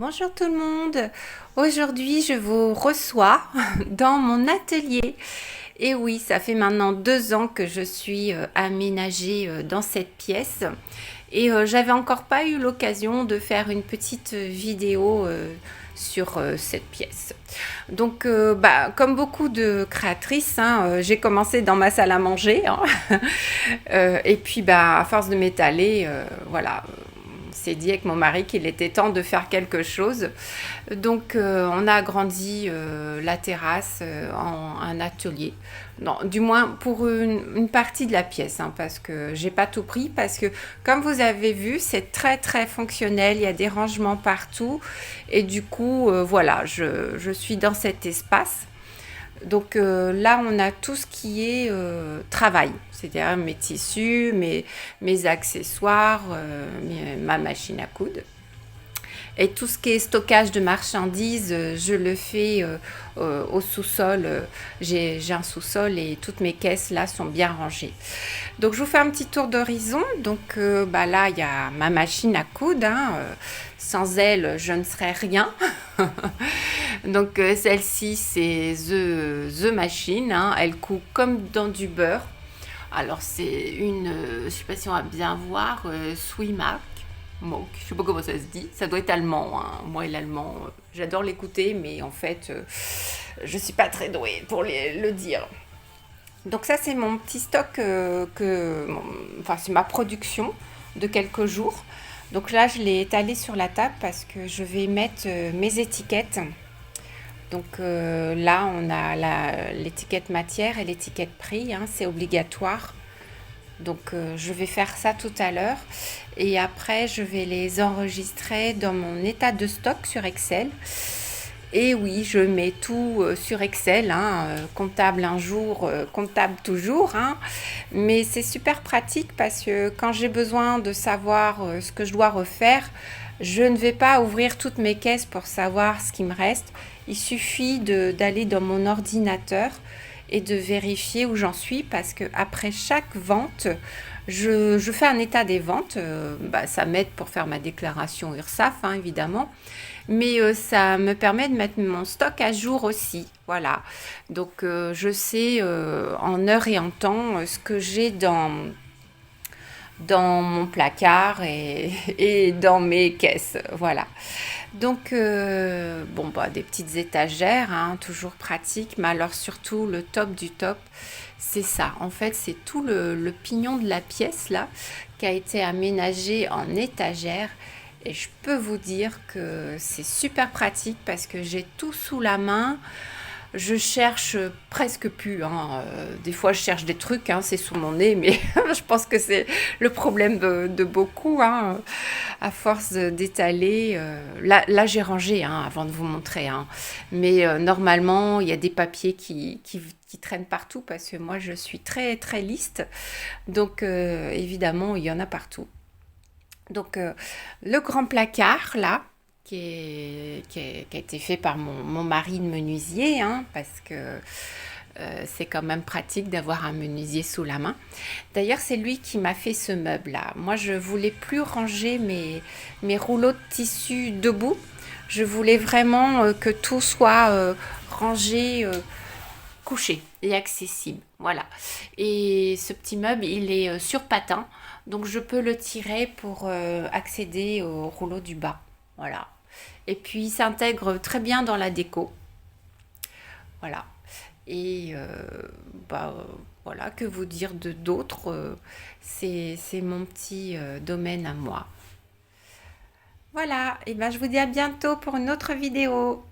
Bonjour tout le monde. Aujourd'hui, je vous reçois dans mon atelier. Et oui, ça fait maintenant 2 ans que je suis aménagée dans cette pièce. Et j'avais encore pas eu l'occasion de faire une petite vidéo sur cette pièce. Donc, comme beaucoup de créatrices, hein, j'ai commencé dans ma salle à manger, hein. Et puis, à force de m'étaler, voilà, on s'est dit avec mon mari qu'il était temps de faire quelque chose. Donc, on a agrandi la terrasse en un atelier. Non, du moins pour une partie de la pièce, hein, parce que j'ai pas tout pris, parce que comme vous avez vu, c'est très très fonctionnel, il y a des rangements partout, et du coup, voilà, je suis dans cet espace. Donc là, on a tout ce qui est travail, c'est-à-dire mes tissus, mes accessoires, ma machine à coudre. Et tout ce qui est stockage de marchandises, je le fais au sous-sol. J'ai un sous-sol et toutes mes caisses là sont bien rangées. Donc je vous fais un petit tour d'horizon. Donc là, il y a ma machine à coudre, hein. Sans elle, je ne serais rien. Donc celle-ci, c'est The Machine, hein. Elle coud comme dans du beurre. Alors c'est une, je ne sais pas si on va bien voir, Swimac. Monk, je sais pas comment ça se dit, ça doit être allemand, hein. Moi et l'allemand, j'adore l'écouter, mais en fait, je suis pas très douée pour le dire. Donc ça, c'est mon petit stock, enfin c'est ma production de quelques jours. Donc là, je l'ai étalé sur la table parce que je vais mettre mes étiquettes. Donc là, on a l'étiquette matière et l'étiquette prix, hein, c'est obligatoire. Donc je vais faire ça tout à l'heure et après je vais les enregistrer dans mon état de stock sur Excel. Et oui, je mets tout sur Excel, hein, comptable un jour, comptable toujours, hein. Mais c'est super pratique parce que quand j'ai besoin de savoir ce que je dois refaire, je ne vais pas ouvrir toutes mes caisses pour savoir ce qui me reste. Il suffit d'aller dans mon ordinateur et de vérifier où j'en suis parce que après chaque vente, je fais un état des ventes. Ça m'aide pour faire ma déclaration URSSAF, hein, évidemment. Mais ça me permet de mettre mon stock à jour aussi. Voilà. Donc je sais en heure et en temps ce que j'ai dans mon placard et dans mes caisses. Voilà. Donc, des petites étagères, hein, toujours pratiques, mais alors surtout le top du top, c'est ça. En fait, c'est tout le pignon de la pièce là qui a été aménagé en étagère. Et je peux vous dire que c'est super pratique parce que j'ai tout sous la main. Je cherche presque plus, hein. Des fois, je cherche des trucs, hein, c'est sous mon nez, mais je pense que c'est le problème de beaucoup, hein, à force d'étaler. Là j'ai rangé, hein, avant de vous montrer, hein. Mais normalement, il y a des papiers qui traînent partout parce que moi, je suis très, très liste. Donc, évidemment, il y en a partout. Donc, le grand placard, là, qui a été fait par mon mari de menuisier, hein, parce que c'est quand même pratique d'avoir un menuisier sous la main. D'ailleurs, c'est lui qui m'a fait ce meuble-là. Moi, je voulais plus ranger mes rouleaux de tissu debout. Je voulais vraiment que tout soit rangé, couché et accessible. Voilà. Et ce petit meuble, il est sur patin, donc je peux le tirer pour accéder au rouleau du bas. Voilà. Et puis, il s'intègre très bien dans la déco. Voilà. Et voilà, que vous dire de d'autres, c'est mon petit domaine à moi. Voilà, et ben je vous dis à bientôt pour une autre vidéo.